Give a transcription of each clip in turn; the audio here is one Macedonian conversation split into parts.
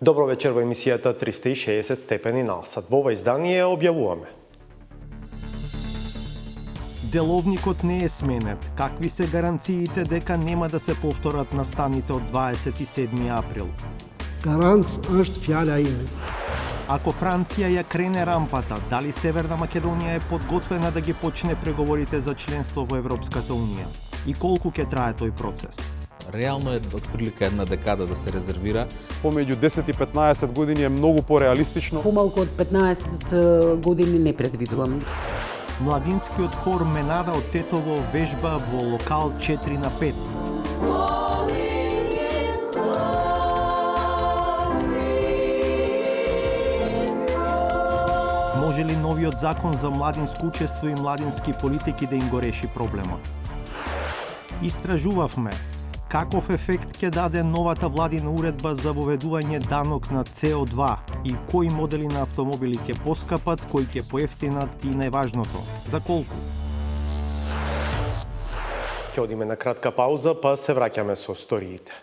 Добро вечер во емисијата 360 степени на Алсат. Во ова издание објавуваме. Деловникот не е сменет. Какви се гаранциите дека нема да се повторат настаните од 27 април? Гаранц është fjala ime. Ако Франција ја крене рампата, дали Северна Македонија е подготвена да ги почне преговорите за членство во Европската Унија? И колку ќе трае тој процес? Реално е отприлика една декада да се резервира. Помеѓу 10 и 15 години е многу пореалистично. Помалку од 15 години не предвидувам. Младинскиот хор Менада од Тетово вежба во локал 4 на 5. Може ли новиот закон за младинско учество и младински политики да им го реши проблемот? Истражувавме каков ефект ќе даде новата владина уредба за воведување данок на CO2 и кои модели на автомобили ќе поскапат, кои ќе поевтинат и најважното, за колку? Ќе одиме на кратка пауза, па се враќаме со сториите.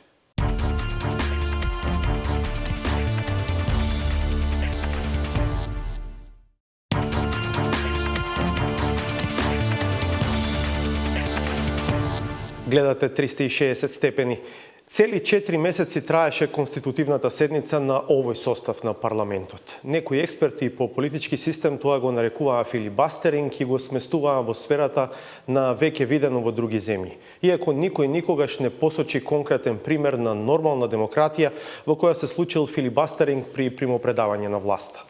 Гледате 360 степени. Цели 4 месеци траеше конститутивната седница на овој состав на парламентот. Некои експерти по политички систем тоа го нарекуваа филибастеринг и го сместуваа во сферата на веќе видено во други земји. Иако никој никогаш не посочи конкретен пример на нормална демократија во која се случил филибастеринг при примопредавање на власта.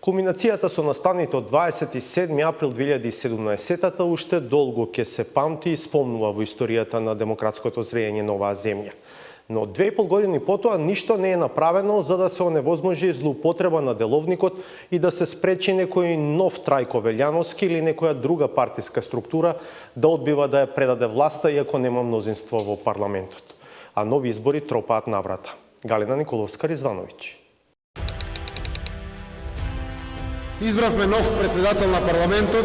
Кулминацијата со настаните од 27 април 2017-та уште долго ќе се памти и спомнува во историјата на демократското зрејење на оваа земја. Но 2,5 години потоа ништо не е направено за да се оневозможи злоупотреба на деловникот и да се спречи некој нов Трајко Велјановски или некоја друга партиска структура да одбива да ја предаде власта иако нема мнозинство во парламентот. А нови избори тропаат на врата. Галина Николовска-Ризвановиќ. Избравме нов председател на парламентот.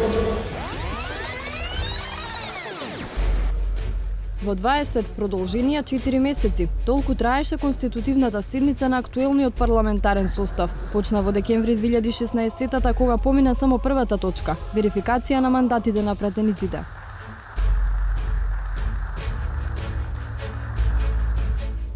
Во 20 продолженија 4 месеци, толку траеше конститутивната седница на актуелниот парламентарен состав. Почна во декември 2016-та, кога помина само првата точка – верификација на мандатите на пратениците.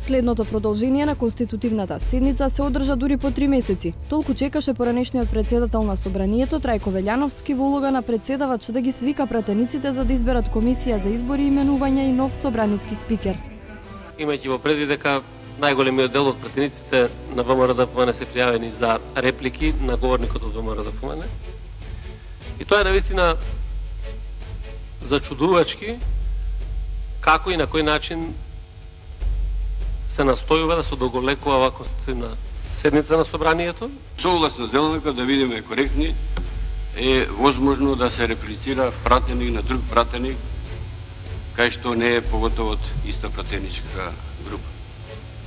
Следното продолжение на конститутивната седница се одржа дури по 3 месеци. Толку чекаше поранешниот председател на Собранието Трајко Велјановски во улога на председавач да ги свика пратениците за да изберат комисија за избори, именување и нов собраниски спикер. Имајќи во преди дека најголемиот дел од пратениците на ВМРО-ДПМН се пријавени за реплики на говорникот од ВМРО-ДПМН. И тоа е навистина зачудувачки како и на кој начин се настојува да се одоголекува оваа конститутивна седница на Собранието. Согласно делникот да видиме коректни, е возможно да се реплицира пратеник на друг пратеник, кај што не е поготово од иста пратеничка група.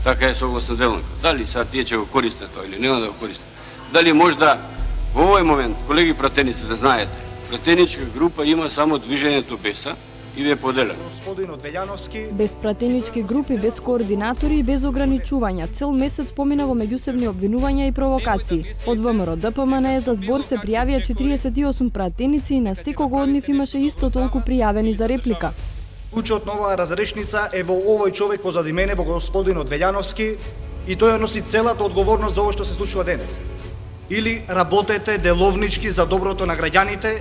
Така е согласно делникот. Дали сега тие ќе го користат тоа или нема да го користат? Дали можда во овој момент, колеги пратеници, да знаете, пратеничка група има само движењето БЕСА, и ве поделено. Господинот Велјановски без пратенички групи, без координатори и без ограничувања, цел месец помина во меѓусебни обвинувања и провокации. Од ВМРО-ДПМН за збор се пријавија 48 пратеници и на секого од нив имаше исто толку пријавени за реплика. Клучот на оваа разрешница е во овој човек позади мене, во господинот Велјановски, и тој носи целата одговорност за ова што се случува денес. Или работете деловнички за доброто на граѓаните,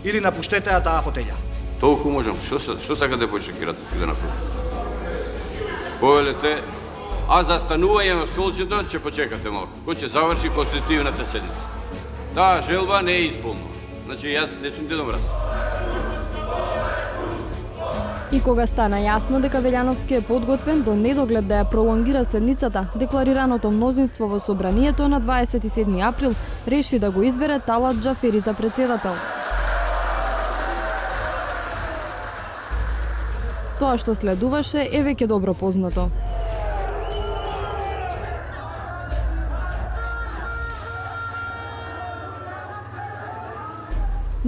или напуштете таа фотеља. Толку можам. Што сакате почекирате да направите? Повелете, а за станување на столчето ќе почекате малку. Кој ќе заврши конститутивната седница. Таа желба не е исполнена. Значи јас не сум Дедо Мраз. И кога стана јасно дека Велјановски е подготвен до недоглед да ја пролонгира седницата, декларираното мнозинство во Собранието на 27 април реши да го избере Талат Џафери за председател. Тоа што следуваше е веќе добро познато.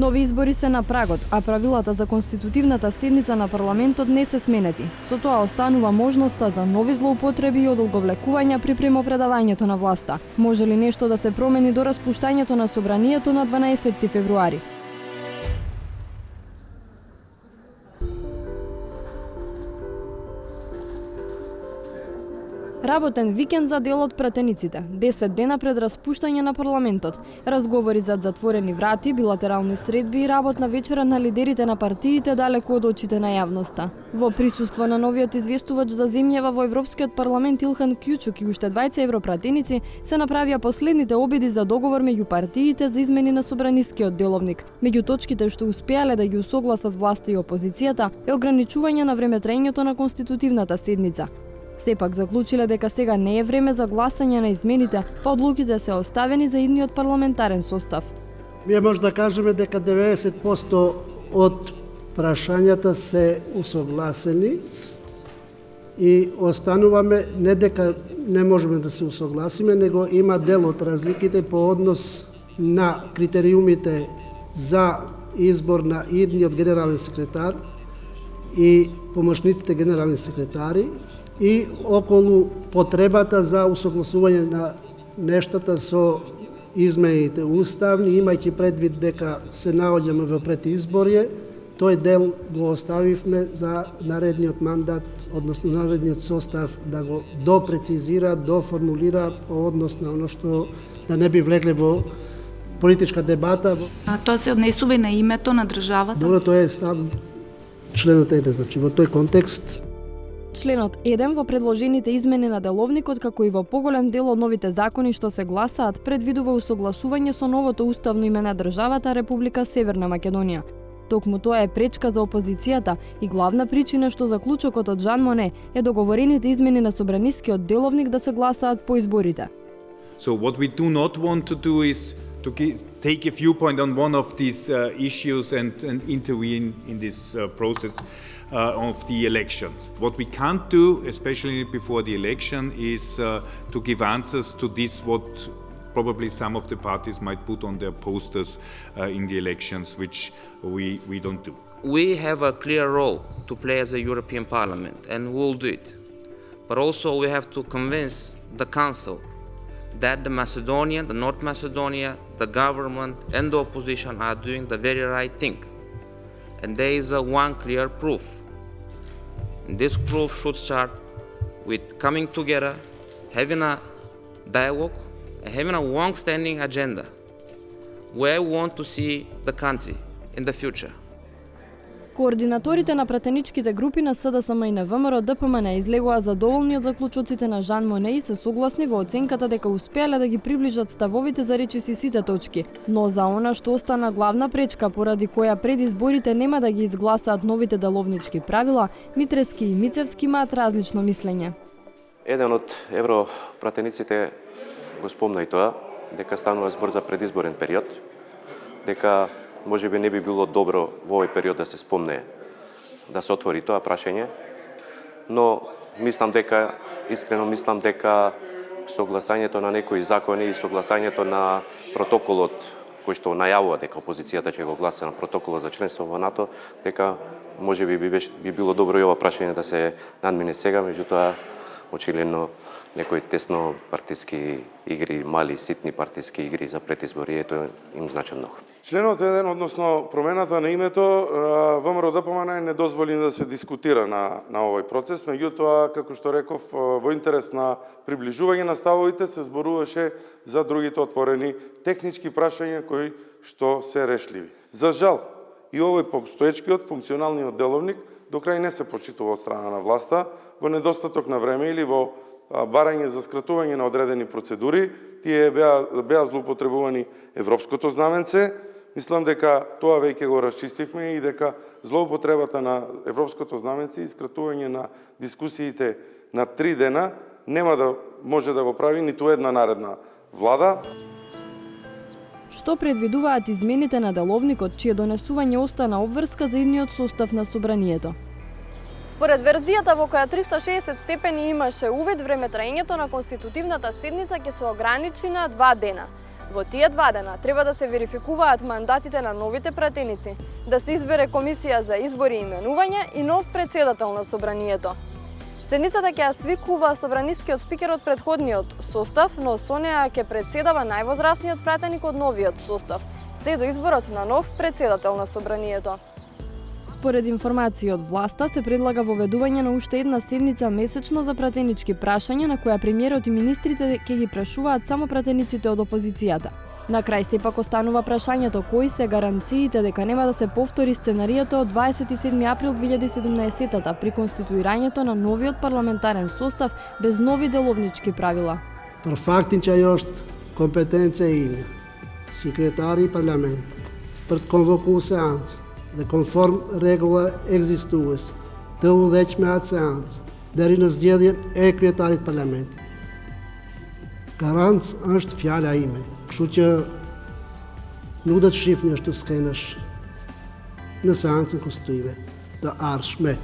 Нови избори се на прагот, а правилата за конститутивната седница на парламентот не се сменети. Со тоа останува можноста за нови злоупотреби и одолговлекувања при примопредавањето на власта. Може ли нешто да се промени до распуштањето на собранието на 12 февруари? Работен викенд за дел од пратениците, 10 дена пред распуштање на парламентот, разговори зад затворени врати, билатерални средби и работна вечера на лидерите на партиите далеку од очите на јавноста. Во присуство на новиот известувач за земјава во Европскиот парламент Илхан Кјучук и уште 20 европратеници се направија последните обиди за договор меѓу партиите за измени на собранискиот деловник. Меѓу точките што успеале да ги усогласат власта и опозицијата е ограничување на времетраењето на конститутивната седница. Сепак заклучиле дека сега не е време за гласање на измените, па одлуките се оставени за идниот парламентарен состав. Ние може да кажеме дека 90% од прашањата се усогласени и остануваме не дека не можеме да се усогласиме, него има дел од разликите по однос на критериумите за избор на идниот генерален секретар и помошниците генерални секретари и околу потребата за усогласување на нештата со измените уставни, имајќи предвид дека се наоѓаме во предизборје, тој дел го оставивме за наредниот мандат, односно наредниот состав да го допрецизира, доформулира по однос на оно што да не би влегле во политичка дебата. Тоа се однесува и на името на државата? Добро, тоа е став членот 1, значи во тој контекст. Членот 1 во предложените измени на деловникот, како и во поголем дел од новите закони што се гласаат, предвидува усогласување со новото уставно име на државата Република Северна Македонија. Токму тоа е пречка за опозицијата и главна причина што заклучокот од Жан Моне е договорените измени на собранискиот деловник да се гласаат по изборите. So what we do not want to do is to take a viewpoint on one of these issues and intervene in this process of the elections. What we can't do, especially before the election, is to give answers to this, what probably some of the parties might put on their posters in the elections, which we don't do. We have a clear role to play as a European Parliament, and we'll do it. But also we have to convince the Council that the North Macedonia, the government and the opposition are doing the very right thing. And there is one clear proof. And this proof should start with coming together, having a dialogue, and having a long-standing agenda where we want to see the country in the future. Координаторите на пратеничките групи на СДСМ и на ВМРО ДПМН излегоа задоволни од заклучоците на Жан Моне и се согласни во оценката дека успеале да ги приближат ставовите за речиси сите точки, но за она што остана главна пречка поради која пред изборите нема да ги изгласаат новите деловнички правила, Митрески и Мицевски имаат различно мислење. Еден од европратениците го спомна и тоа, дека станува збор за предизборен период, дека може би не би било добро во овој период да се спомне, да се отвори тоа прашање, но искрено мислам дека согласањето на некои закони и согласањето на протоколот кој што најавува дека опозицијата ќе го гласа на протоколот за членство во НАТО, дека може би било добро и ова прашање да се надмине сега, меѓутоа очигледно некои тесно партиски игри, мали, ситни партиски игри за предизбори, ето им значи многу. Членот 1, односно промената на името, ВМРО ДПМН не дозволи да се дискутира на овој процес, меѓутоа, како што реков, во интерес на приближување на ставовите се зборуваше за другите отворени технички прашања кои што се решливи. За жал, и овој постоечкиот функционалниот деловник до крај не се почитува од страна на власта, во недостаток на време или во барање за скратување на одредени процедури, тие беа злоупотребувани европското знаменце. Мислам дека тоа веќе го расчистивме и дека злоупотребата на европското знаменце и скратување на дискусиите на 3 дена нема да може да го прави ниту една наредна влада. Што предвидуваат измените на деловникот, чие донесување остана обврска за идниот состав на собранието? Според верзијата во која 360 степени имаше увид, времетраењето на конститутивната седница ќе се ограничи на 2 дена. Во тие 2 дена треба да се верификуваат мандатите на новите пратеници, да се избере комисија за избори и именување и нов председател на собранието. Седницата ќе ја свикува собранискиот спикер од предходниот состав, но со неа ќе председава највозрасниот пратеник од новиот состав, се до изборот на нов председател на собранието. Според информации од власта се предлага воведување на уште една седница месечно за пратенички прашања на која премиерот и министрите ќе ги прашуваат само пратениците од опозицијата. На крај сепак останува прашањето кои се гаранциите дека нема да се повтори сценарието од 27 април 2017 при конституирањето на новиот парламентарен состав без нови деловнички правила. Per faktiča još kompetencija ima sekretari parlament per convocar seans de conform regula existues te udhëheqme seans deri në zgjedhjen e kryetarit parlament. Garancë është fjala ime, kështu që nuk do të shihni ashtu skenësh në seancën konstitutive të ardhshme.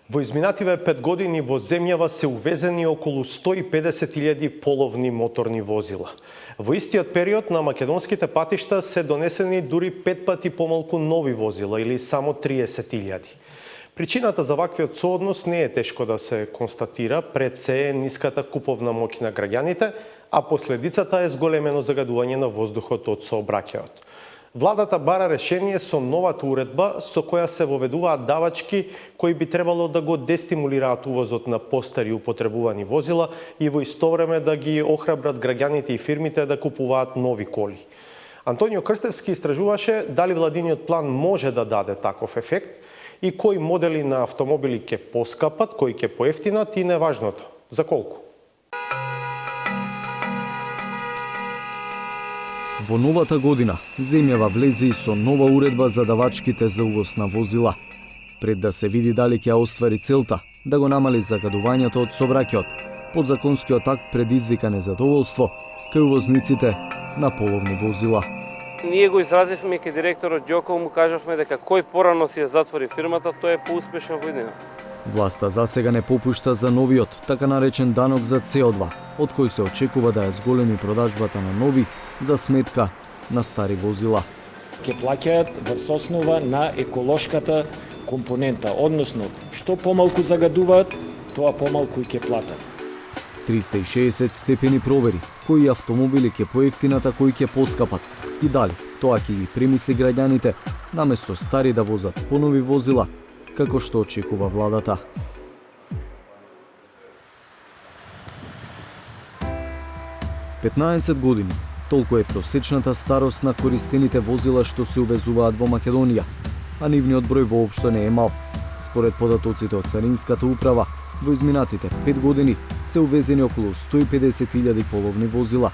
Во изминативе 5 години во земјава се увезени околу 150.000 половни моторни возила. Во истиот период на македонските патишта се донесени дури 5 пати помалку нови возила или само 30.000. Причината за ваквиот сооднос не е тешко да се констатира, пред се е ниската куповна моќ на граѓаните, а последицата е зголемено загадување на воздухот од сообраќајот. Владата бара решение со новата уредба со која се воведуваат давачки кои би требало да го дестимулираат увозот на постари употребувани возила и во исто време да ги охрабрат граѓаните и фирмите да купуваат нови коли. Антонио Крстевски истражуваше дали владиниот план може да даде таков ефект и кои модели на автомобили ќе поскапат, кои ќе поевтинат и неважното, за колку. Во новата година, земјава влезе и со нова уредба за давачките за увоз на возила. Пред да се види дали ќе оствари целта, да го намали загадувањето од сообраќајот, подзаконскиот акт предизвика незадоволство кај увозниците на половни возила. Ние го изразивме кај директорот Ѓоков, му кажавме дека кој порано си ја затвори фирмата, тој е поуспешен во идеја. Власта засега не попушта за новиот, така наречен данок за CO2, од кој се очекува да ја зголеми продажбата на нови за сметка на стари возила. Ке плаќаат во основа на еколошката компонента, односно што помалку загадуваат, тоа помалку и ке платат. 360 степени провери, кои автомобили ке поевтинат, а кои ке поскапат и дали тоа ќе ги премисли граѓаните, наместо стари да возат понови возила, како што очекува владата. Петнаесет години, толку е просечната старост на користените возила што се увезуваат во Македонија, а нивниот број воопшто не е мал. Според податоците од Царинската управа, во изминатите 5 години се увезени околу 150.000 половни возила.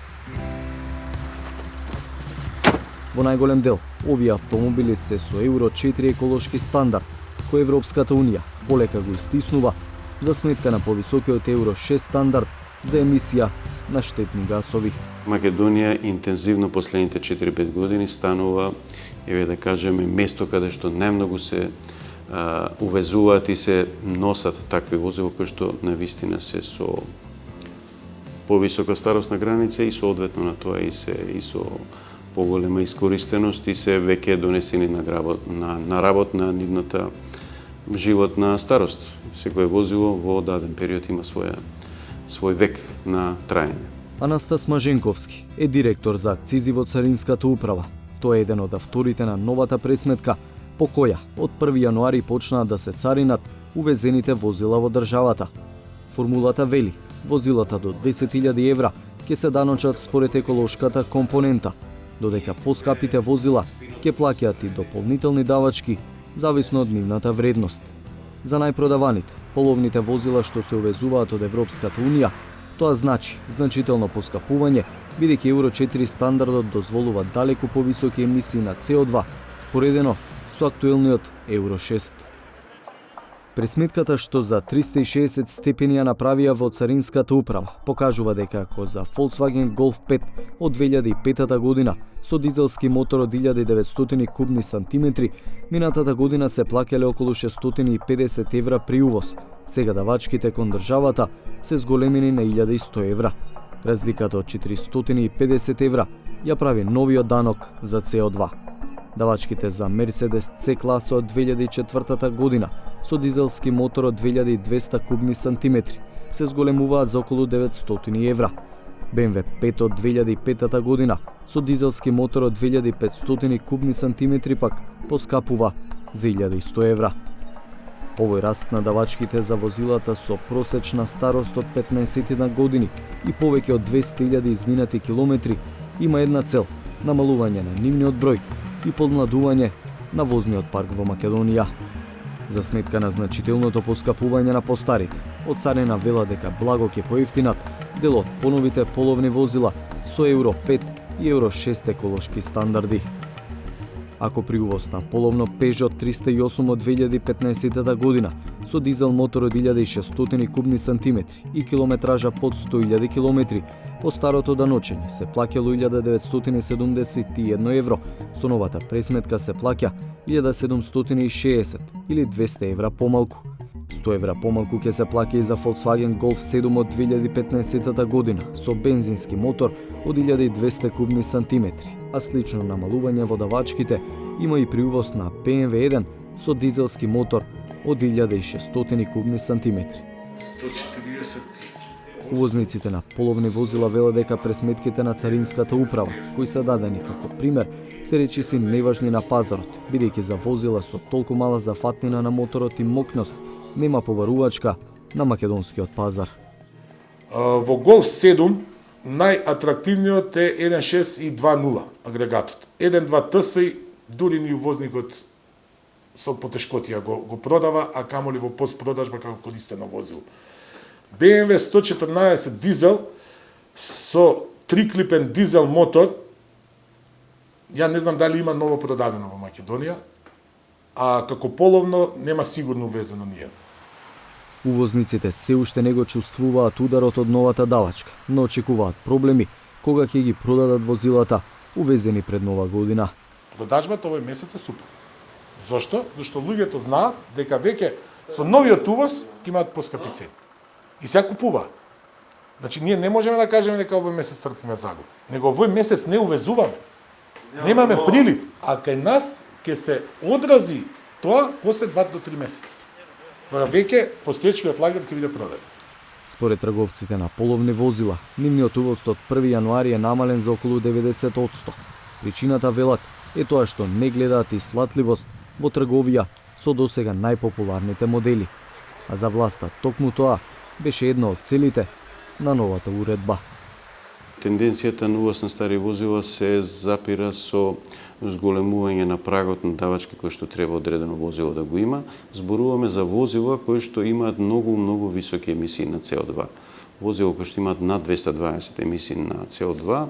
Во најголем дел, овие автомобили се со Евро 4 еколошки стандард, кој Европската Унија полека го истиснува за сметка на повисокиот Евро 6 стандард за емисија на штетни гасови. Македонија интензивно последните 4-5 години станува, да кажеме, место каде што најмногу се увезуваат и се носат такви возила кои што навистина се со повисока старосна граница и соодветно на тоа и со поголема искористеност и се веќе донесени на работ на нивната животна старост. Секое возило во даден период има свој век на траење. Анастас Маженковски е директор за акцизи во Царинската управа. Тој е еден од авторите на новата пресметка, по која од 1 јануари почнаа да се царинат увезените возила во државата. Формулата вели, возилата до 10.000 евра ќе се даночат според еколошката компонента, додека поскапите возила ќе плаќаат и дополнителни давачки зависно од нивната вредност. За најпродаваните, половните возила што се увезуваат од Европската Унија, тоа значи значително поскапување, бидејќи Евро 4 стандардот дозволува далеку повисоки емисии на CO2, споредено со актуелниот Евро 6. Пресметката што за 360 степени ја направија во Царинската управа покажува дека ако за Volkswagen Golf 5 од 2005 година со дизелски мотор од 1900 кубни сантиметри, минатата година се плаќале околу 650 евра при увоз, сега давачките кон државата се зголемени на 1100 евра. Разликата од 450 евра ја прави новиот данок за CO2. Давачките за Mercedes C-класа од 2004 година со дизелски мотор од 2200 кубни сантиметри се зголемуваат за околу 900 евра. BMW 5 од 2005 година со дизелски мотор од 2500 кубни сантиметри пак поскапува за 1100 евра. Овој раст на давачките за возилата со просечна старост од 15 години и повеќе од 200.000 изминати километри има една цел – намалување на нивниот број и подмладување на возниот парк во Македонија. За сметка на значителното поскапување на постарите, од царина вела дека благо ќе поевтинат делот поновите половни возила со Евро 5 и Евро 6 еколошки стандарди. Ако при увоз на половно Peugeot 308 од 2015 година со дизел мотор од 1600 кубни сантиметри и километража под 100.000 километри, по старото даночење се плаќало 1971 евро, со новата пресметка се плаќа 1760 или 200 евра помалку. 100 евра помалку ќе се плаќа и за Volkswagen Golf 7 од 2015 година со бензински мотор од 1200 кубни сантиметри, а слично намалување во давачките има и при увоз на BMW 1 со дизелски мотор од 1600 кубни сантиметри. 140. Увозниците на половни возила велат дека пресметките на Царинската управа, кои се дадени како пример, се речиси неважни на пазарот, бидејќи за возила со толку мала зафатнина на моторот и мокност нема побарувачка на македонскиот пазар. Во Golf 7 најатрактивниот е 1.6 и 2.0 агрегатот. 1.2 TS и дури ни увозникот со потешкотија го продава, а камоли во постпродажба како користено возило. BMW 114 дизел со триклипен дизел мотор, ја не знам дали има ново продадено во Македонија, а како половно нема сигурно увезено ниједно. Увозниците се уште не го чувствуваат ударот од новата давачка, но очекуваат проблеми кога ќе ги продадат возилата увезени пред нова година. Продажбата овој месец е супер. Зошто? Зашто луѓето знаат дека веќе со новиот увоз ќе имаат поскапи цени. И се купуваат. Значи, ние не можеме да кажеме дека овој месец трпиме загуба. Него овој месец не увезуваме. Немаме прилив, а кај нас ќе се одрази тоа после 2 до 3 месеца. Веќе постоечкиот лагер ќе биде продаден. Според трговците на половни возила, нивниот увоз од 1 јануари е намален за околу 90%. Причината, велат, е тоа што не гледаат исплатливост во трговија со досега најпопуларните модели. А за власта токму тоа беше една од целите на новата уредба. Тенденцијата на увоз на стари возила се запира со зголемување на прагот на давачки кој што треба одредено возило да го има. Зборуваме за возила кои што имаат многу високи емисии на CO2. Возила кои што имаат над 220 емисии на CO2,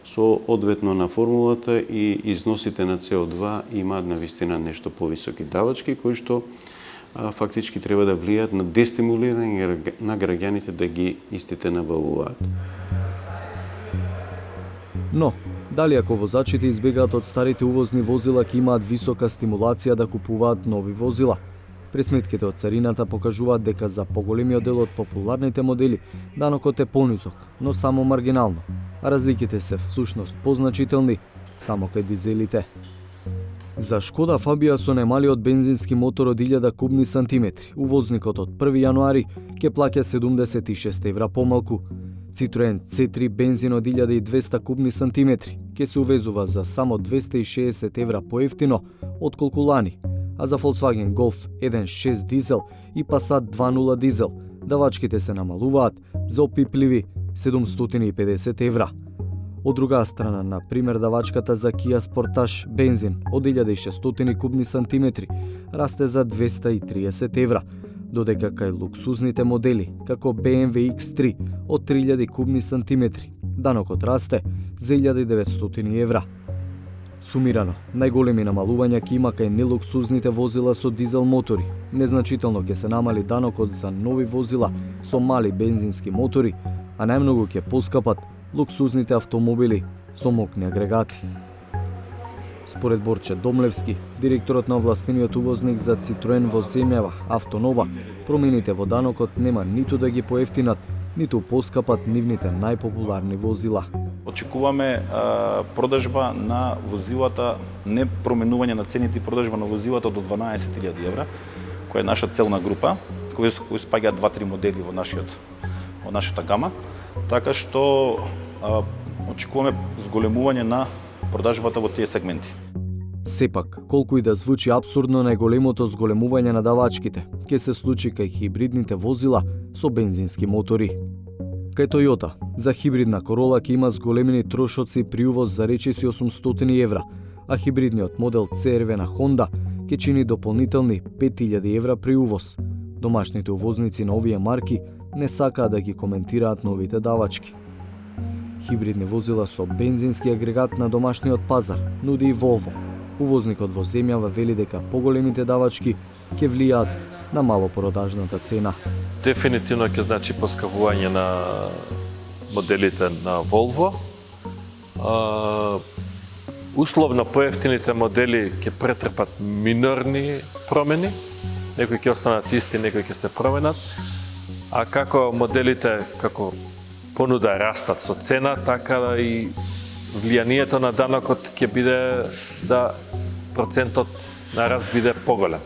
со одветно на формулата и износите на CO2 имаат навистина нешто повисоки давачки кои што фактички треба да влијаат на дестимулирање на граѓаните да ги истите набавуваат. Но, дали ако возачите избегаат од старите увозни возила ќе имаат висока стимулација да купуваат нови возила? Пресметките од царината покажуваат дека за поголемиот дел од популарните модели данокот е понизок, но само маргинално, а разликите се всушност позначителни само кај дизелите. За Шкода Фабија со најмалиот бензински мотор од 1000 кубни сантиметри, увозникот од 1 јануари ќе плаќа 76 евра помалку. Citroen C3 бензин од 1200 кубни сантиметри ќе се увезува за само 260 евра поевтино отколку лани, а за Volkswagen Golf 1.6 дизел и Passat 2.0 дизел давачките се намалуваат за опипливи 750 евра. Од друга страна, на пример, давачката за Kia Sportage бензин од 1600 кубни сантиметри расте за 230 евра, додека кај луксузните модели, како BMW X3 од 3000 кубни сантиметри, данокот расте за 1900 евра. Сумирано, најголеми намалувања ќе има кај нелуксузните возила со дизел мотори. Незначително ќе се намали данокот за нови возила со мали бензински мотори, а најмногу ќе поскапат луксузните автомобили со мокни агрегати. Според Борче Домлевски, директорот на овластениот увозник за Citroen во земјава Автонова, промените во данокот нема ниту да ги поевтинат, ниту поскапат нивните најпопуларни возила. Очекуваме продажба на возилата, не променување на цените, продажба на возилата до 12.000 евра, која е наша целна група, кои спаѓаат 2-3 модели во нашата гама, така што очекуваме зголемување на продажбата во тие сегменти. Сепак, колку и да звучи апсурдно, најголемото зголемување на давачките ќе се случи кај хибридните возила со бензински мотори. Кај Toyota, за хибридна Corolla ќе има зголемени трошоци при увоз за речиси 800 евра, а хибридниот модел CR-V на Honda ќе чини дополнителни 5000 евра при увоз. Домашните увозници на овие марки не сакаат да ги коментираат новите давачки. Хибридни возила со бензински агрегат на домашниот пазар нуди и Volvo. Увозникот во земјава вели дека поголемите давачки ќе влијаат на малопродажната цена. Дефинитивно ќе значи поскапување на моделите на Volvo. Условно поевтините модели ќе претрпат минорни промени, некои ќе останат исти, некои ќе се променат, а како моделите, како понуда растат со цена, така и влијанието на данокот ќе биде да процентот на раст биде поголем.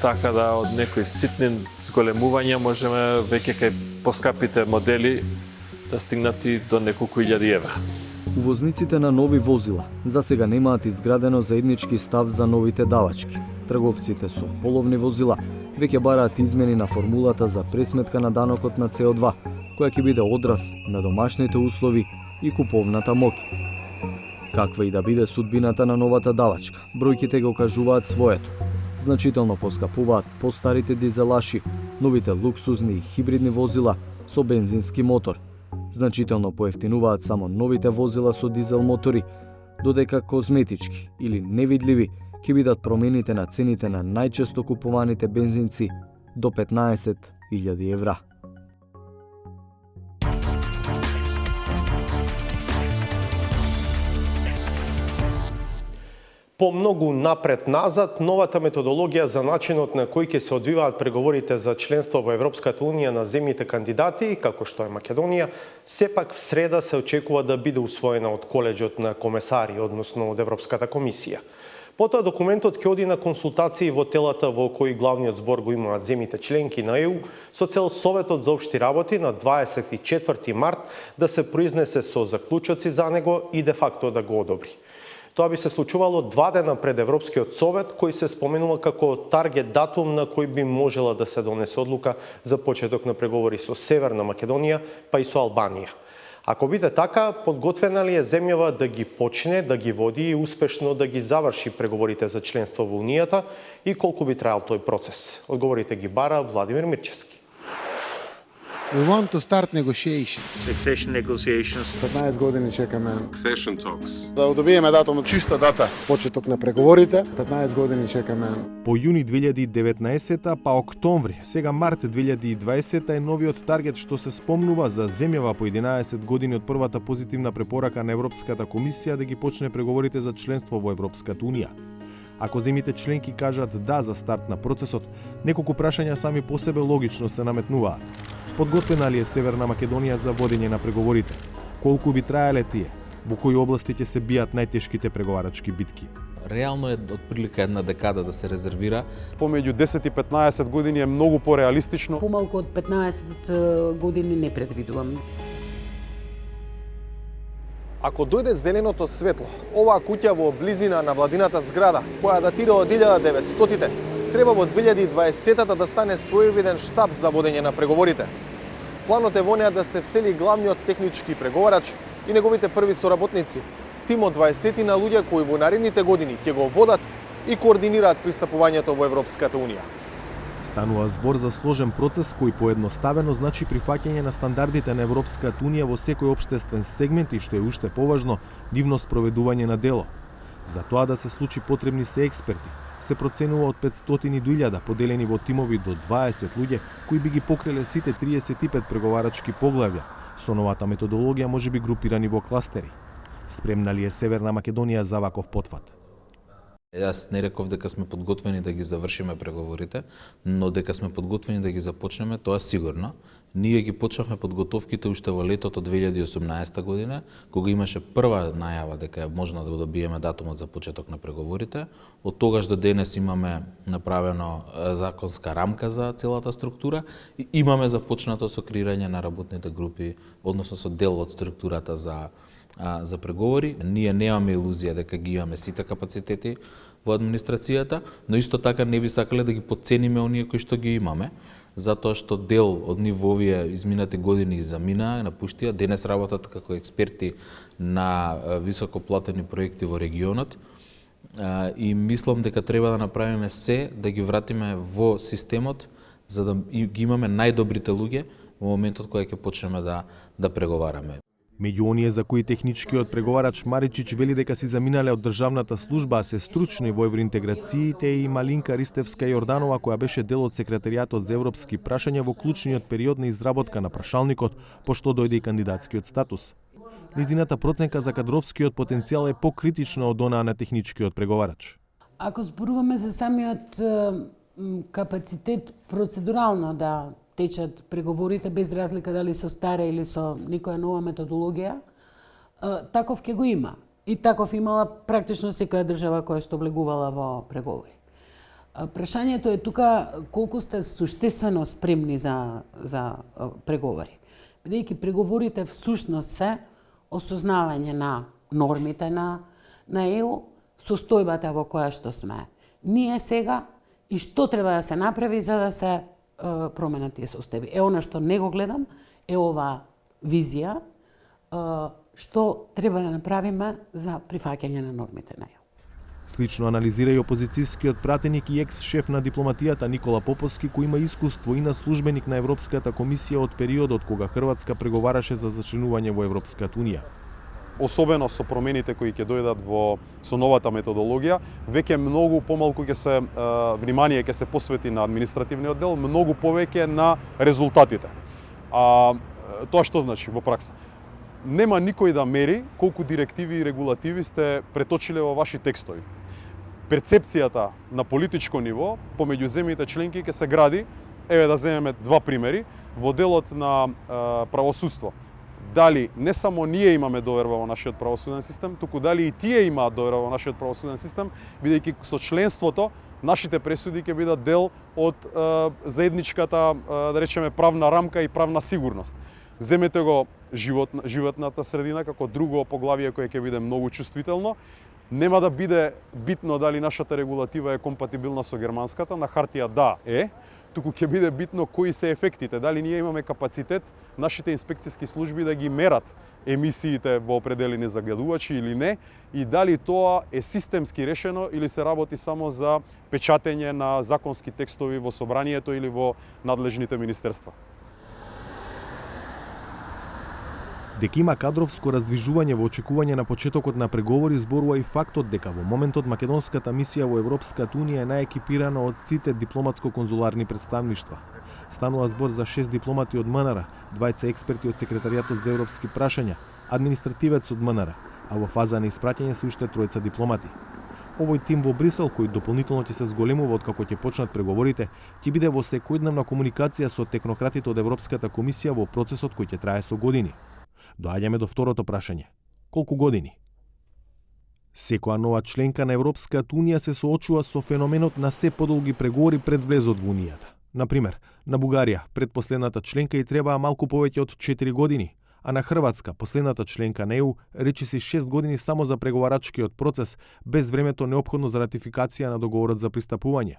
Така да од некои ситни зголемувања можеме веќе кај поскапите модели да стигнат и до неколку илјади евра. Увозниците на нови возила за сега немаат изградено заеднички став за новите давачки. Трговците со половни возила веќе бараат измени на формулата за пресметка на данокот на CO2, која ќе биде одраз на домашните услови и куповната моќ. Каква и да биде судбината на новата давачка, бројките го кажуваат своето. Значително поскапуваат постарите дизелаши, новите луксузни и хибридни возила со бензински мотор. Значително поевтинуваат само новите возила со дизел мотори, додека козметички или невидливи ќе бидат промените на цените на најчесто купуваните бензинци до 15.000 евра. По многу напред-назад, новата методологија за начинот на кој ќе се одвиваат преговорите за членство во Европската Унија на земјите кандидати, како што е Македонија, сепак в среда се очекува да биде усвоена од колеџот на комесари, односно од Европската комисија. Потоа документот ќе оди на консултации во телата во кои главниот збор го имаат земјите членки на ЕУ, со цел Советот за општи работи на 24 март да се произнесе со заклучоци за него и де факто да го одобри. Тоа би се случувало 2 дена пред Европскиот совет, кој се споменува како таргет датум на кој би можела да се донесе одлука за почеток на преговори со Северна Македонија, па и со Албанија. Ако биде така, подготвена ли е земјава да ги почне, да ги води и успешно да ги заврши преговорите за членство во Унијата и колку би траел тој процес? Одговорите ги бара Владимир Мирчевски. We want to start negotiations. Accession negotiations. 15 години чекаме. Accession talks. Да добиеме датум, чиста дата. Почеток на преговорите. 15 години чекаме. По јуни 2019, па октомври, сега март 2020 е новиот таргет што се спомнува за земјава по 11 години од првата позитивна препорака на Европската комисија да ги почне преговорите за членство во Европската Унија. Ако земјите членки кажат да за старт на процесот, неколку прашања сами по себе логично се наметнуваат. Подготвена ли е Северна Македонија за водење на преговорите? Колку би траеле тие? Во кои области ќе се бијат најтешките преговарачки битки? Реално е отприлика една декада да се резервира. Помеѓу 10 и 15 години е многу пореалистично. Помалку од 15 години не предвидувам. Ако дојде зеленото светло, оваа куќа во близина на владината зграда, која датира од 1900-тите, треба во 2020-та да стане своевиден штаб за водење на преговорите. Планот е во неа да се всели главниот технички преговарач и неговите први соработници, тим од 20 на луѓе кои во наредните години ќе го водат и координираат пристапувањето во Европската Унија. Станува збор за сложен процес кој поедноставено значи прифаќање на стандардите на Европската Унија во секој општествен сегмент и што е уште поважно, нивно спроведување на дело. За тоа да се случи потребни се експерти. Се проценува од 500 до 1000 поделени во тимови до 20 луѓе кои би ги покриле сите 35 преговарачки поглавја. Со новата методологија може би групирани во кластери. Спремна ли е Северна Македонија за ваков потфат? Јас не реков дека сме подготвени да ги завршиме преговорите, но дека сме подготвени да ги започнеме, тоа сигурно. Ние ги почнавме подготовките уште во летото 2018 година, кога имаше прва најава дека е можно да добиеме датумот за почеток на преговорите. Од тогаш до денес имаме направено законска рамка за целата структура и имаме започнато со креирање на работните групи, односно со дел од структурата за преговори. Ние немаме илузија дека ги имаме сите капацитети во администрацијата, но исто така не би сакале да ги подцениме оние кои што ги имаме, затоа што дел од нив во овие изминати години замина, напуштија, денес работат како експерти на високоплатени проекти во регионот и мислам дека треба да направиме се да ги вратиме во системот за да ги имаме најдобрите луѓе во моментот кога ќе почнеме да преговараме. Меѓу оние за кои техничкиот преговарач Маричич вели дека си заминале од државната служба, а се стручни во евроинтеграциите и Малинка Ристевска Јорданова, која беше дел од секретаријатот за европски прашања во клучниот период на изработка на прашалникот, пошто дојде и кандидатскиот статус. Низината проценка за кадровскиот потенцијал е покритична од онаа на техничкиот преговарач. Ако зборуваме за самиот капацитет процедурално да течат преговорите без разлика дали со стара или со некоја нова методологија, таков ќе го има. И таков имала практично секоја држава која што влегувала во преговори. Прашањето е тука колку сте суштествено спремни за преговори. Бидејќи преговорите всушност се осознавање на нормите на ЕУ, состојбата во која што сме ние сега и што треба да се направи за да се променат тие состојби. Она што не го гледам е ова визија што треба да направиме за прифаќање на нормите на ЕУ. Слично анализира и опозицијскиот пратеник и екс-шеф на дипломатијата Никола Поповски, кој има искуство и на службеник на Европската комисија од периодот кога Хрватска преговараше за зачленување во Европската унија. Особено со промените кои ќе дојдат со новата методологија, веќе многу помалку ќе се внимание ќе се посвети на административниот дел, многу повеќе на резултатите. Тоа што значи во пракса? Нема никој да мери колку директиви и регулативи сте преточиле во ваши текстови. Перцепцијата на политичко ниво помеѓу земјите членки ќе се гради, еве да земеме два примери, во делот на правосудство. Дали не само ние имаме доверба во нашиот правосуден систем, туку дали и тие имаат доверба во нашиот правосуден систем, бидејќи со членството нашите пресуди ќе бидат дел од заедничката, да речеме, правна рамка и правна сигурност. Земете го животната средина како друго поглавие кое ќе биде многу чувствително. Нема да биде битно дали нашата регулатива е компатибилна со германската, на хартија да е, туку ќе биде битно кои се ефектите, дали ние имаме капацитет нашите инспекцијски служби да ги мерат емисиите во определени загадувачи или не, и дали тоа е системски решено или се работи само за печатење на законски текстови во собранието или во надлежните министерства. Дека има кадровско раздвижување во очекување на почетокот на преговори зборува и фактот дека во моментот македонската мисија во Европската унија е наекипирана од сите дипломатско-конзуларни представништва. Станува збор за 6 дипломати од МНР, двајца експерти од секретаријатот за европски прашања, административец од МНР, а во фаза на испраќање се уште тројца дипломати. Овој тим во Брисел, кој дополнително ќе се зголемува откако ќе почнат преговорите, ќе биде во секојдневна комуникација со технократите од Европската комисија во процесот кој ќе трае со години. Доаѓаме до второто прашање. Колку години? Секоја нова членка на Европската унија се соочува со феноменот на се подолги преговори пред влезот во унијата. Например, на Бугарија, предпоследната членка и требаа малку повеќе од 4 години, а на Хрватска, последната членка на ЕУ, речиси 6 години само за преговарачкиот процес, без времето неопходно за ратификација на договорот за пристапување.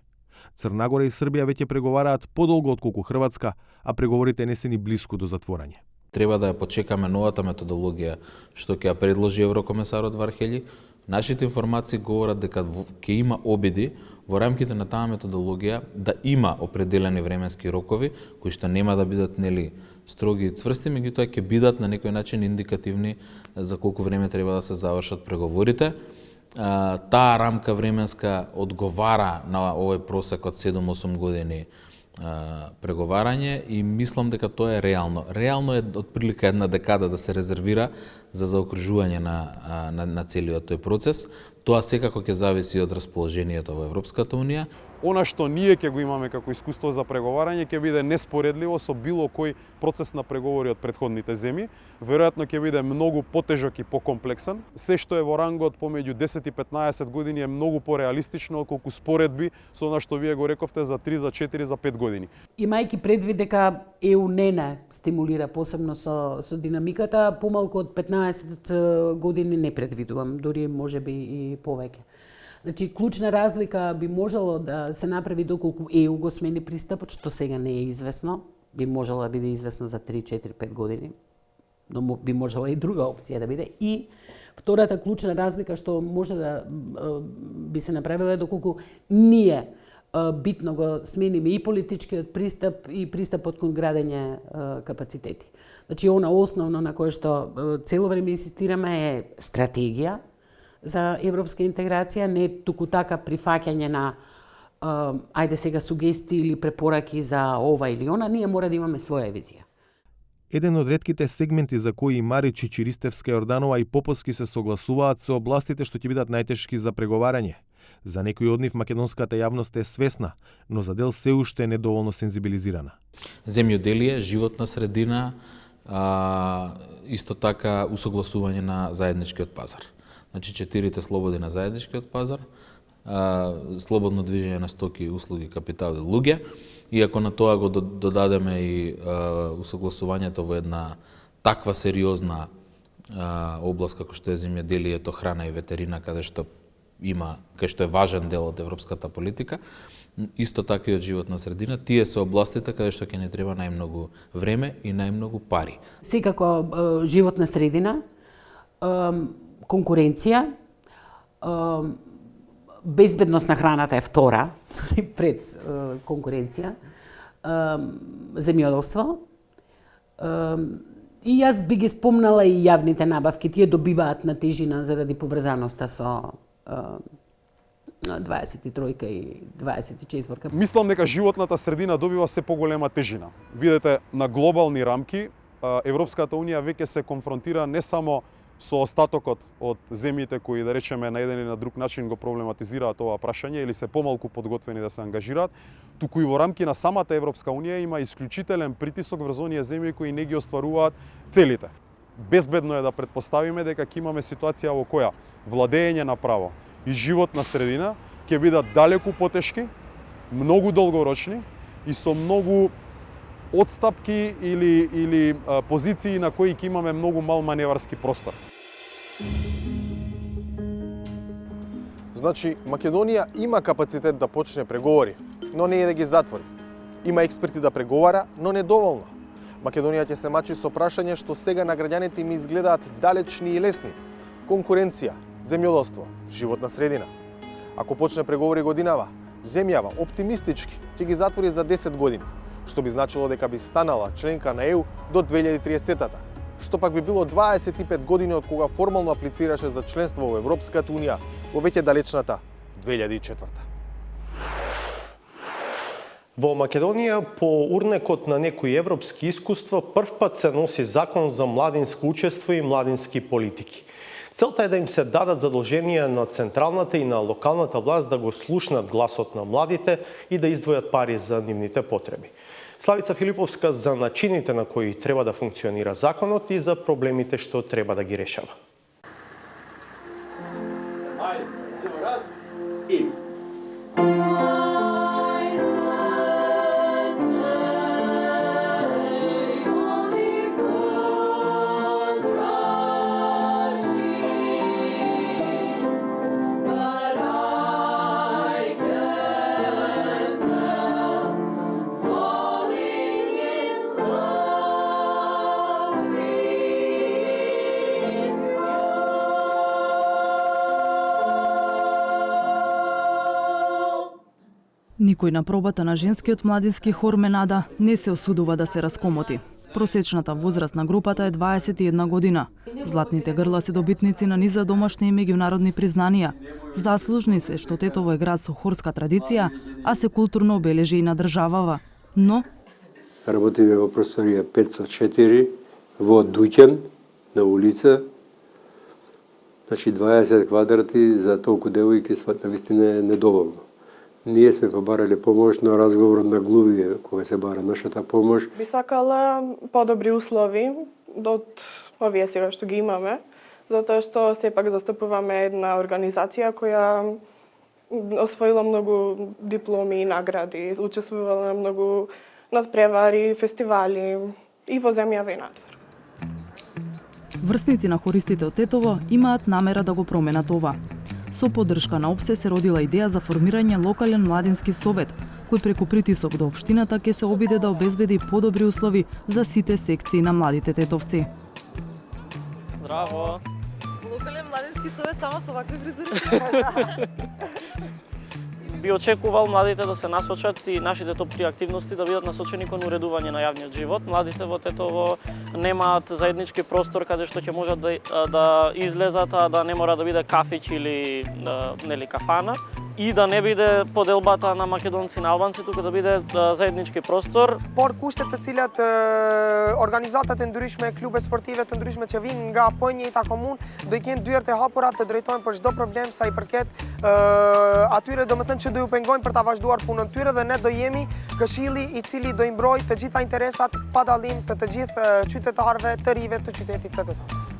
Црна Гора и Србија веќе преговараат подолго отколку Хрватска, а преговорите не се ни блиску до затворање. Треба да ја почекаме новата методологија што ќе ја предложи еврокомесарот Вархели. Нашите информации говорат дека ќе има обиди во рамките на таа методологија да има определени временски рокови кои што нема да бидат строги и цврсти, меѓутоа ќе бидат на некој начин индикативни за колку време треба да се завршат преговорите. таа рамка временска одговара на овој просек од 7-8 години преговарање и мислам дека тоа е реално. Реално е отприлика една декада да се резервира за заокружување на целиот тој процес. Тоа секако ќе зависи од расположението во Европската унија. Она што ние ќе го имаме како искуство за преговарање ќе биде неспоредливо со било кој процес на преговори од претходните земји. Веројатно ќе биде многу потежок и покомплексен. Се што е во рангот помеѓу 10 и 15 години е многу пореалистично отколку споредби со она што вие го рековте за 3, за 4, за 5 години. Имајќи предвид дека ЕУ не стимулира посебно со динамиката, помалку од 15 години не предвидувам, дури можеби и повеќе. Значи, клучна разлика би можело да се направи доколку ЕУ го смени пристапот, што сега не е известно, би можело да биде известно за 3, 4, 5 години, но би можела и друга опција да биде. И втората клучна разлика што може да би се направила е доколку ние битно го смениме и политичкиот пристап и пристапот кон градење капацитети. Значи, она основно на кое што цело време инсистираме е стратегија за европска интеграција, не туку така прифаќање на ајде сега сугестии или препораки за ова или она, ние мора да имаме своја визија. Еден од ретките сегменти за кои Марич, Чиристевска, Јорданова и Поповски се согласуваат се областите што ќе бидат најтешки за преговарање. За некои од нив македонската јавност е свесна, но за дел се уште е недоволно сензибилизирана. Земјоделие, животна средина, исто така усогласување на заедничкиот пазар. Значи 4 слободи на заедничкиот пазар, слободно движење на стоки, услуги, капитал и луѓе, и ако на тоа го додадеме и усогласувањето во една таква сериозна област како што е земјоделието, храна и ветерина, каде што е важен дел од европската политика, исто така и од животна средина, тие се областите каде што ќе не треба најмногу време и најмногу пари. Секако животна средина, конкуренција, безбедност на храната е втора пред конкуренција, земјоделство. И јас би ги спомнала и јавните набавки, тие добиваат на тежина заради поврзаноста со 23 и 24. Мислам дека животната средина добива се поголема тежина. Видете, на глобални рамки Европската унија веќе се конфронтира не само со остатокот од земјите кои, да речеме, на еден или на друг начин го проблематизираат ова прашање или се помалку подготвени да се ангажираат, туку и во рамки на самата Европска унија има исклучителен притисок врз оние земји кои не ги остваруваат целите. Безбедно е да предпоставиме дека ќе имаме ситуација во која владење на право и животна средина ќе бидат далеку потешки, многу долгорочни и со многу одстапки или позиции на кои ќе имаме многу мал маневарски простор. Значи, Македонија има капацитет да почне преговори, но не е да ги затвори. Има експерти да преговара, но недоволно. Македонија ќе се мачи со прашање што сега на граѓаните им изгледаат далечни и лесни. Конкуренција, земјоделство, животна средина. Ако почне преговори годинава, земјава оптимистички ќе ги затвори за 10 години, што би значило дека би станала членка на ЕУ до 2030-та, што пак би било 25 години од кога формално аплицираше за членство во Европската унија во веќе далечната 2004-та. Во Македонија, по урнекот на некои европски искуства, првпат се носи закон за младинско учество и младински политики. Целта е да им се дадат задолженија на централната и на локалната власт да го слушнат гласот на младите и да издвојат пари за нивните потреби. Славица Филиповска за начините на кои треба да функционира законот и за проблемите што треба да ги решава. Никој на пробата на женскиот младински хор Менада не се осудува да се раскомоти. Просечната возраст на групата е 21 година. Златните грла се добитници на низа домашни и меѓународни признанија. Заслужни се што Тетово е град со хорска традиција, а се културно обележи и на државава. Но работиме во просторија 504 во Дуќан на улица. Значи 20 квадрати за толку девојки навистина е недоволно. Ние сме побарали помош, но разговорот на глуви кога се бара нашата помош. Би сакала подобри услови од овие сега што ги имаме, затоа што сепак застапуваме една организација која освоила многу дипломи и награди, учествувала на многу надпревари, фестивали и во земјава и надвор. Врсници на хористите од Тетово имаат намера да го променат ова. Со поддршка на ОПСЕ се родила идеја за формирање локален младински совет, кој преку притисок до општината ќе се обиде да обезбеди подобри услови за сите секции на младите тетовци. Здраво! Локален младински совет само со вакви фризури? Би очекувал младите да се насочат и нашите топ 3 активности да бидат насочени кон уредување на јавниот живот. Младите во Тетово немаат заеднички простор каде што ќе можат да излезат, а да не мора да биде кафиќ или нели кафана и да не биде поделбата на македонци на албанци, туку да биде заеднички простор. Por kushtet të cilat organizatat e ndryshme, klube sportive të ndryshme që vinë nga po njëjta komunë, do i kenë dyert e hapura të drejtojnë për çdo problem sa i përket atyre, domethënë që do ju pengojnë për ta vazhduar punën tyre dhe ne do jemi këshilli i cili do i mbrojë të gjitha interesat pa dallim të gjithë qytetarëve të rive të qytetit të Tetovës.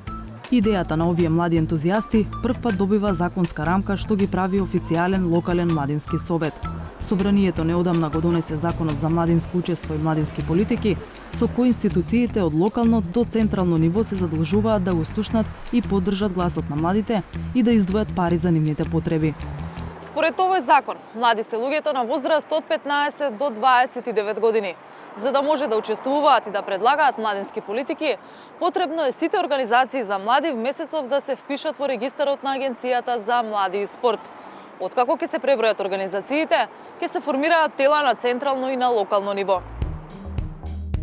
Идејата на овие млади ентузијасти првпат добива законска рамка што ги прави официјален локален младински совет. Собранието неодамна го донесе законот за младинско учество и младински политики, со кој институциите од локално до централно ниво се задолжуваат да го слушнат и поддржат гласот на младите и да издвојат пари за нивните потреби. Според овој закон, млади се луѓето на возраст од 15 до 29 години. За да може да учествуваат и да предлагаат младински политики, потребно е сите организации за млади в месецов да се впишат во регистарот на Агенцијата за млади и спорт. Откако ќе се пребројат организациите, ќе се формираат тела на централно и на локално ниво.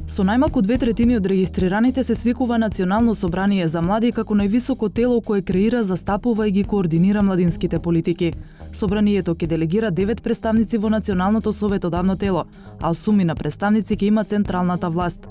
Со најмалку 2/3 од регистрираните се свикува Национално собрание за млади како највисоко тело кое креира, застапува и ги координира младинските политики. Собранието ќе делегира 9 представници во Националното советодавно тело, а сумина представници ќе има централната власт.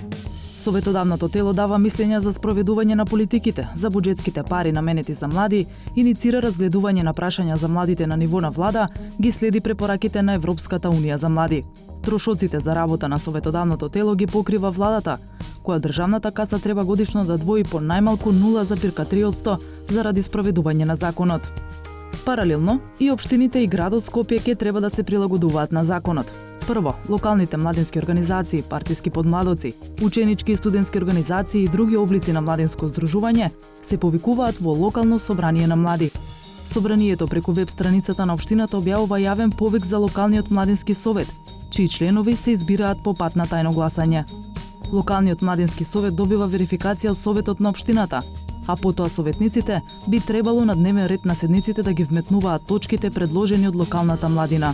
Советодавното тело дава мислења за спроведување на политиките, за буџетските пари наменети за млади, иницира разгледување на прашања за младите на ниво на влада, ги следи препораките на Европската унија за млади. Трошоците за работа на советодавното тело ги покрива владата, која државната каса треба годишно да двои по најмалку 0,3% заради спроведување на законот. Паралелно, и општините и градот Скопје ќе треба да се прилагодуваат на законот. Прво, локалните младински организации, партиски подмладоци, ученички и студентски организации и други облици на младинско здружување се повикуваат во локално собрание на млади. Собранието преку веб страницата на општината објавува јавен повик за локалниот младински совет, чии членови се избираат по пат на тајно гласање. Локалниот младински совет добива верификација од советот на општината, а потоа советниците би требало на дневен ред на седниците да ги вметнуваат точките предложени од локалната младина.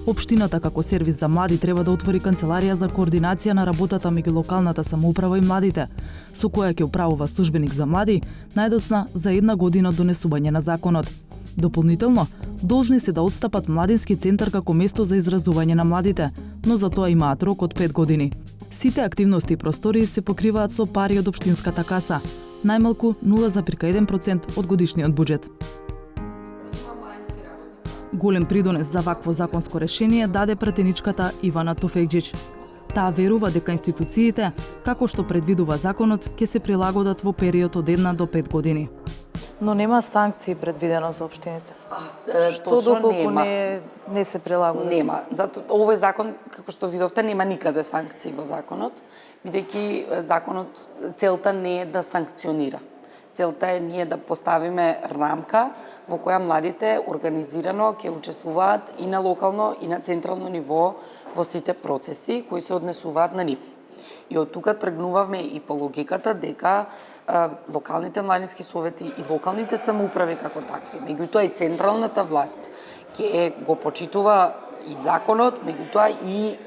Општината како сервис за млади треба да отвори канцеларија за координација на работата меѓу локалната самоуправа и младите, со која ќе управува службеник за млади, најдоцна за 1 година од донесување на законот. Дополнително, должни се да отстапат младински центар како место за изразување на младите, но за тоа имаат рок од 5 години. Сите активности и простории се покриваат со пари од општинската каса, најмалку 0,1% од годишниот буџет. Голем придонес за вакво законско решение даде пратеничката Ивана Тофекџиќ. Таа верува дека институциите, како што предвидува законот, ќе се прилагодат во период од 1 до 5 години. Но нема санкции предвидено за општините. Што Точно доколку нема. не се прилагода? Нема. Зато овој закон, како што видовте, нема никаде санкции во законот, бидејќи законот целта не е да санкционира. Целта е ние да поставиме рамка во која младите организирано ќе учествуваат и на локално и на централно ниво во сите процеси кои се однесуваат на нив. И од тука тргнувавме и по логиката дека локалните младински совети и локалните самоуправи како такви, меѓутоа и централната власт ќе го почитува и законот, меѓутоа и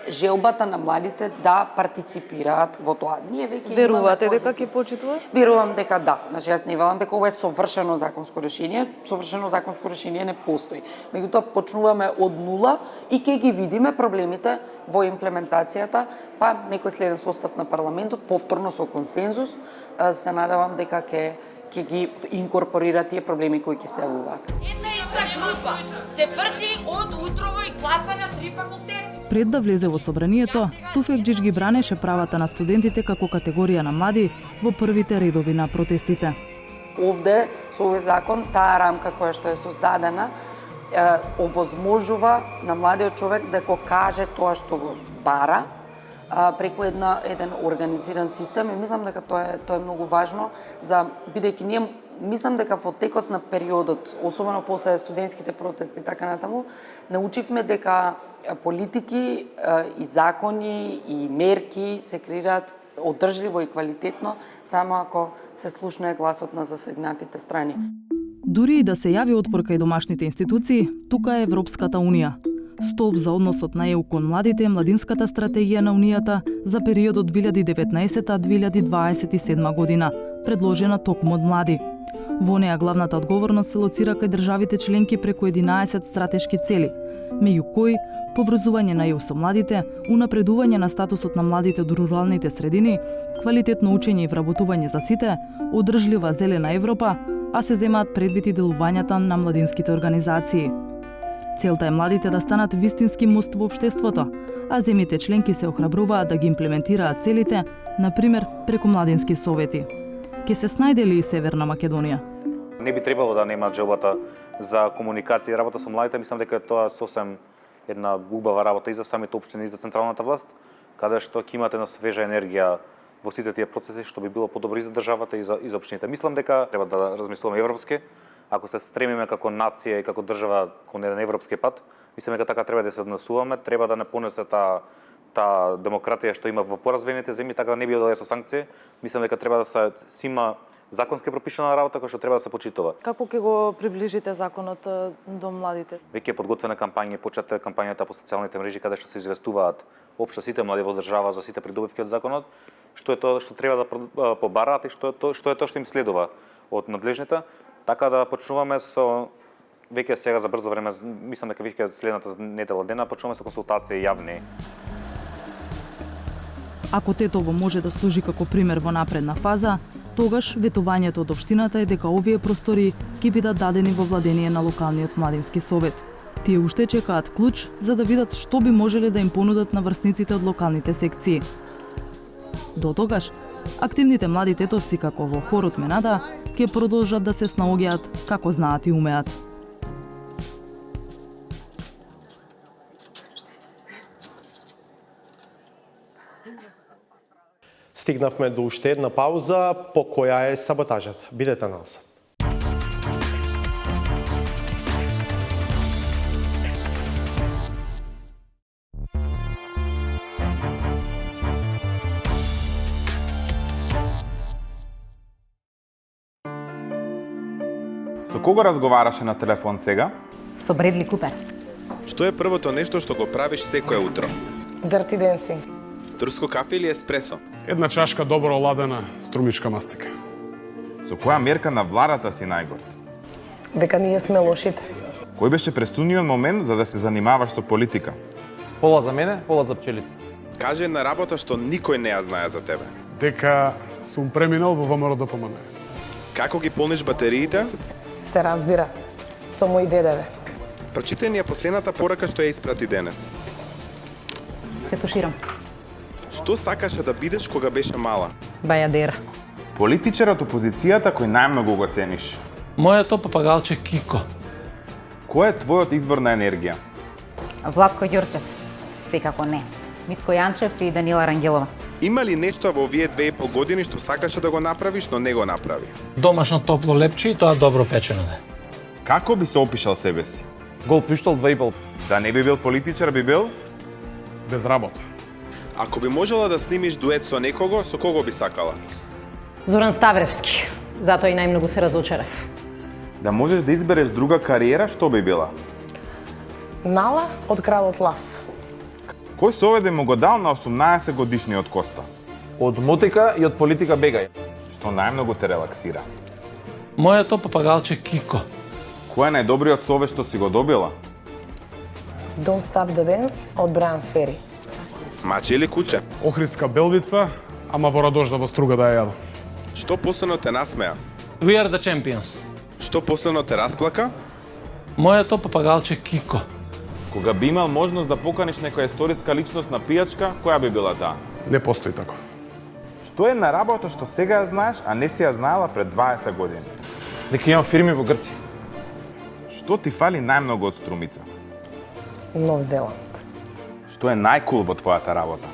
желбата на младите да партиципираат во тоа. Ние веќе Верувате дека ќе почитуваат? Верувам дека да. Значи јас не велам дека ова е совршено законско решение. Совршено законско решение не постои. Меѓутоа почнуваме од нула и ќе ги видиме проблемите во имплементацијата, па некој следен состав на парламентот повторно со консензус се надевам дека ќе ги инкорпорира тие проблеми кои ќе се јавуваат. Една иста група се врти од утрово и гласа на 3 факултети. Пред да влезе во собранието, Туфекџич ги бранеше правата на студентите како категорија на млади во првите редови на протестите. Овде, со овој закон, таа рамка која што е создадена, овозможува на младиот човек да го каже тоа што го бара, преку еден организиран систем и мислам дека тоа е многу важно бидејќи ние мислам дека во текот на периодот, особено после студентските протести и така натаму, научивме дека политики и закони и мерки се креираат одржливо и квалитетно само ако се слушне гласот на засегнатите страни. Дури и да се јави отпор кај домашните институции, тука е Европската Унија. Столб за односот на ЕУ кон младите е младинската стратегија на Унијата за периодот 2019-2027 година, предложена токму од млади. Во неа главната одговорност се лоцира кај државите членки преку 11 стратешки цели, меѓу кои поврзување на ЕУ со младите, унапредување на статусот на младите до руралните средини, квалитетно учење и вработување за сите, одржлива зелена Европа, а се земаат предвид и делувањата на младинските организации. Целта е младите да станат вистински мост во општеството, а земите членки се охрабруваат да ги имплементираат целите, например преку младински совети. Ке се снајде ли и Северна Македонија? Не би требало да нема желбата за комуникација и работа со младите. Мислам дека тоа е сосем една убава работа и за самите општини и за централната власт, каде што ќе имате една свежа енергија во сите тие процеси што би било подобро и за државата и за општините. Мислам дека треба да размислуваме европски. Ако се стремиме како нација и како држава кон еден европски пат, мислам дека така треба да се однесуваме, треба да не понесе таа демократија што има во поразвиените земји, така да не би одела со санкции. Мислам дека треба да се има законски пропишана работа која што треба да се почитува. Како ќе го приближите законот до младите? Веќе е подготвена кампања, почета кампањата по социјалните мрежи каде што се известуваат општо сите млади во држава за сите придобивки од законот, што е тоа што треба да побараат и што е тоа што им следува од надлежните. Така да почнуваме со веќе сега за брзо време, мислам дека веќе следната недела дена почнуваме со консултации јавни. Ако Тетово може да служи како пример во напредна фаза, тогаш ветувањето од општината е дека овие простори ќе бидат дадени во владение на локалниот младински совет. Тие уште чекаат клуч за да видат што би можеле да им понудат на врсниците од локалните секции. До тогаш, активните млади тетовци како во хорот Менада ќе продолжат да се снаоѓаат како знаат и умеат. Стигнавме до уште една пауза по која е саботажата. Бидете насад. Со кого разговараше на телефон сега? Со Бредли Купер. Што е првото нешто што го правиш секое утро? Dirty Dancing. Турско кафе или еспресо? Една чашка добро оладена струмичка мастика. Со која мерка на владата си најгорд? Дека ние сме лошите. Кој беше пресудниот момент за да се занимаваш со политика? Пола за мене, пола за пчелите. Кажи една работа што никој не ја знае за тебе. Дека сум преминал во ВМРО ДПМН. Како ги полниш батериите? Се разбира. Со мои дедеве. Прочитај ни ја последната порака што ја испрати денес. Се туширам. Што сакаше да бидеш кога беше мала? Бајадера. Политичар од опозицијата кој најмногу го цениш? Моето папагалче Кико. Кој е твојот извор на енергија? Владко Ѓорчев. Секако не. Митко Јанчев и Данила Рангелова. Има ли нешто во овие 2,5 години што сакаше да го направиш, но не го направи? Домашно топло лепче и тоа добро печено да. Како би се опишал себе си? Гол пиштол 2,5. Да не би бил политичар, би бил? Без работа. Ако би можела да снимиш дует со некого, со кого би сакала? Зоран Ставревски. Затоа и најмногу се разочарав. Да можеш да избереш друга кариера, што би била? Нала од Кралот Лав. Кој совет му го дал на 18 годишниот Коста? Од мотика и од политика бегај. Што најмногу те релаксира? Моето папагалче Кико. Кој е најдобриот совет што си го добила? Don't Stop the Dance од Брайан Фери. Маче или куче? Охридска белдица, ама во радожда во струга да ја јадам. Што последно те насмеа? We are the champions. Што последно те расплака? Моето папагалче Кико. Кога би имал можност да поканиш некоја историска личност на пијачка, која би била таа? Не постои таков. Што е на работа што сега ја знаеш, а не си ја знаела пред 20 години? Дека имам фирми во Грција. Што ти фали најмногу од Струмица? Нов Зеланд. Што е најкул во твојата работа?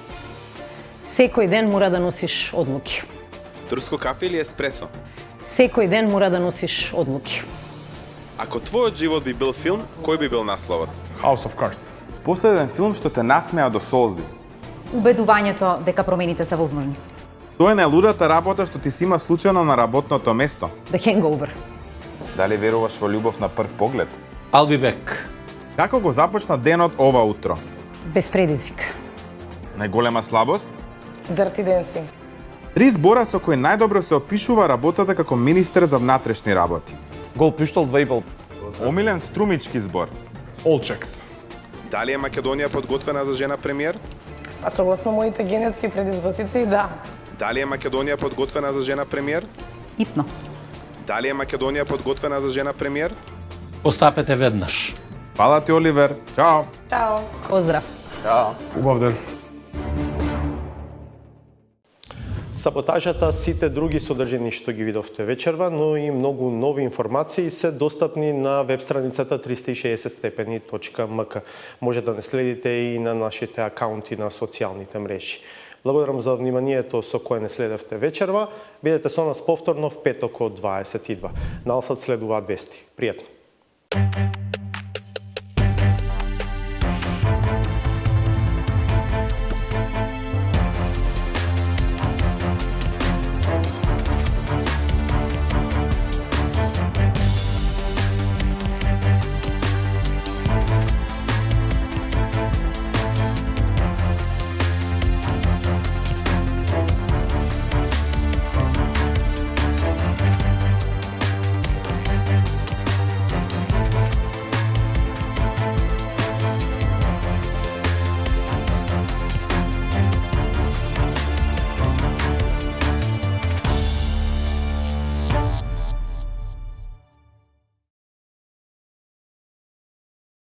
Секој ден мора да носиш одлуки. Турско кафе или еспресо? Секој ден мора да носиш одлуки. Ако твојот живот би бил филм, кој би бил насловот? House of Cards. Последен филм што те насмеа до солзи. Убедувањето дека промените се возможни. Тоа е најлудата работа што ти си има случајно на работното место. The Hangover. Дали веруваш во љубов на прв поглед? I'll be back. Како го започна денот ова утро? Без предизвик. Најголема слабост? Dirty Dancing. 3 збора со кои најдобро се опишува работата како министер за внатрешни работи. Гол пиштол 2,5. Омилен струмички збор. All checked. Дали е Македонија подготвена за жена премиер? А согласно моите генетски предиспозиции, да. Дали е Македонија подготвена за жена премиер? Итно. Дали е Македонија подготвена за жена премиер? Постапете веднаш. Фала ти, Оливер. Чао. Чао. Поздрав. Чао. Убав ден. Саботажата, сите други содржини што ги видовте вечерва, но и многу нови информации се достапни на веб страницата 360stepeni.mk. Може да не следите и на нашите акаунти на социјалните мрежи. Благодарам за вниманието со кое не следевте вечерва. Бидете со нас повторно в петок од 22. Налсад следуваат вести. Пријатно.